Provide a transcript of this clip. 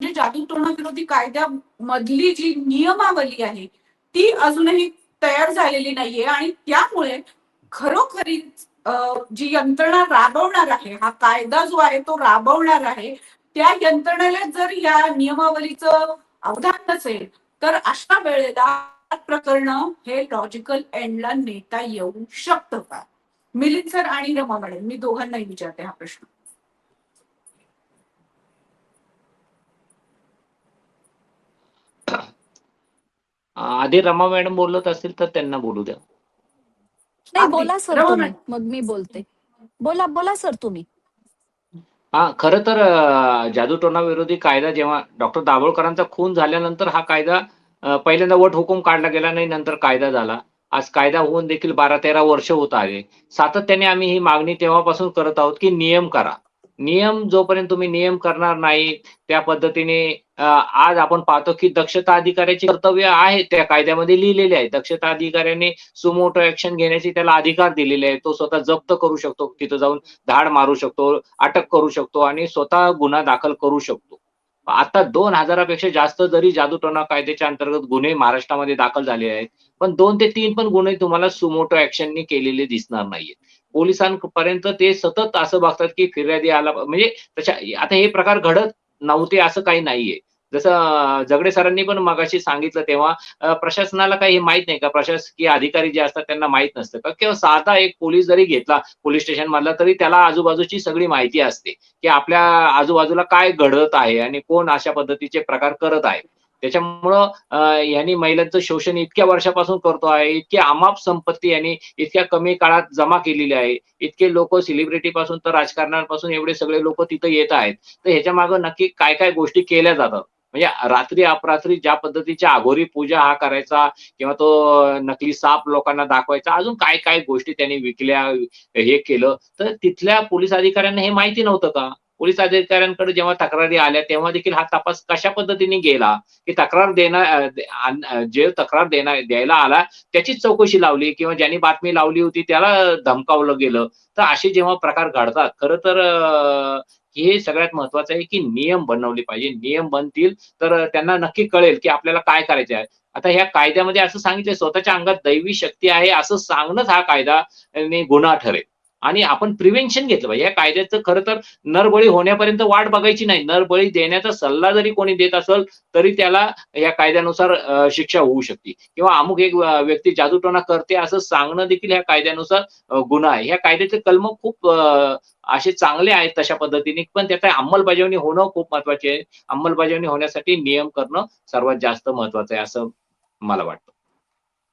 म्हणजे जादूटोणा विरोधी कायद्यामधली जी नियमावली आहे ती अजूनही तयार झालेली नाहीये आणि त्यामुळे खरोखरी जी यंत्रणा राबवणार आहे, हा कायदा जो आहे तो राबवणार आहे, त्या यंत्रणेला जर या नियमावलीचं अवधान नसेल तर अशा वेळेला प्रकरण हे लॉजिकल एंडला नेता येऊ शकतं का? मिलिंद सर आणि रमा मॅडम, मी दोघांनाही विचारते हा प्रश्न. आधी रमा मॅडम बोलत असतील तर त्यांना बोलू द्या. नाही, बोला सर तुम्ही, मग मी बोलते. बोला बोला सर तुम्ही. हा, खरं तर जादूटोणा विरोधी कायदा जेव्हा डॉक्टर दाभोळकरांचा खून झाल्यानंतर हा कायदा पहिल्यांदा वट हुकूम काढला गेला नाही, नंतर कायदा झाला. आज कायदा होऊन देखील 12-13 वर्ष होत आले. सातत्याने आम्ही ही मागणी तेव्हापासून करत आहोत की नियम करा. नियम जोपर्यंत तुम्ही नियम करणार नाही त्या पद्धतीने आज आपण पाहतो की दक्षता अधिकाऱ्याचे कर्तव्य आहे त्या कायद्यामध्ये लिहिलेले आहे. दक्षता अधिकाऱ्याने सुमोटो ऍक्शन घेण्याचे त्याला अधिकार दिलेले आहे. तो स्वतः जप्त करू शकतो, तिथं जाऊन धाड मारू शकतो, अटक करू शकतो आणि स्वतः गुन्हा दाखल करू शकतो. आता 2000 पेक्षा जास्त जरी जादूटोणा कायद्याच्या अंतर्गत गुन्हे महाराष्ट्रामध्ये दाखल झाले आहेत, पण 2 ते 3 पण गुन्हे तुम्हाला सुमोटो ऍक्शननी केलेले दिसणार नाहीयेत. पोलिसांपर्यंत ते सतत असं बघतात की फिर्यादी आला म्हणजे तशा आता हे प्रकार घडत नव्हते असं काही नाहीये. जसं जगडे सरांनी पण मगाशी सांगितलं तेव्हा प्रशासनाला काही हे माहीत नाही का? प्रशासकीय अधिकारी जे असतात त्यांना माहीत नसतं का? किंवा साधा एक पोलीस जरी घेतला पोलीस स्टेशनमधला तरी त्याला आजूबाजूची सगळी माहिती असते, की आपल्या आजूबाजूला काय घडत आहे आणि कोण अशा पद्धतीचे प्रकार करत आहे. त्याच्यामुळं यांनी महिलांचं शोषण इतक्या वर्षापासून करतो आहे, इतकी अमाप संपत्ती यांनी इतक्या कमी काळात जमा केलेली आहे. इतके लोकं सेलिब्रिटीपासून तर राजकारणापासून एवढे सगळे लोकं तिथं येत आहेत. तर ह्याच्यामागे नक्की काय-काय गोष्टी केल्या जातात. म्हणजे रात्री अपरात्री ज्या पद्धतीच्या अघोरी पूजा हा करायचा किंवा तो नकली साप लोकांना दाखवायचा, अजून काय-काय गोष्टी त्यांनी विकल्या, हे केलं. तर तिथल्या पोलीस अधिकाऱ्यांना हे माहिती नव्हतं का? पोलीस अधिकाऱ्यांकडे जेव्हा तक्रारी आल्या तेव्हा देखील हा तपास कशा पद्धतीने गेला, की तक्रार जे तक्रार द्यायला आला त्याचीच चौकशी लावली किंवा ज्यांनी बातमी लावली होती त्याला धमकावलं गेलं. तर असे जेव्हा प्रकार घडतात खरं तर हे सगळ्यात महत्वाचं आहे, की नियम बनवले पाहिजे. नियम बनतील तर त्यांना नक्की कळेल, की आपल्याला काय करायचं आहे. आता ह्या कायद्यामध्ये असं सांगितलंय स्वतःच्या अंगात दैवी शक्ती आहे असं सांगणंच हा कायदा ने गुन्हा ठरेल. आणि आपण प्रिव्हेन्शन घेतलं पाहिजे. या कायद्याचं खरं तर नरबळी होण्यापर्यंत वाट बघायची नाही. नरबळी देण्याचा सल्ला जरी कोणी देत असेल, तरी त्याला या कायद्यानुसार शिक्षा होऊ शकते किंवा अमुक एक व्यक्ती जादूटोणा करते असं सांगणं देखील ह्या कायद्यानुसार गुन्हा आहे. ह्या कायद्याचे कलम खूप असे चांगले आहेत तशा पद्धतीने, पण त्याची अंमलबजावणी होणं खूप महत्वाची आहे. अंमलबजावणी होण्यासाठी नियम करणं सर्वात जास्त महत्वाचं आहे असं मला वाटतं.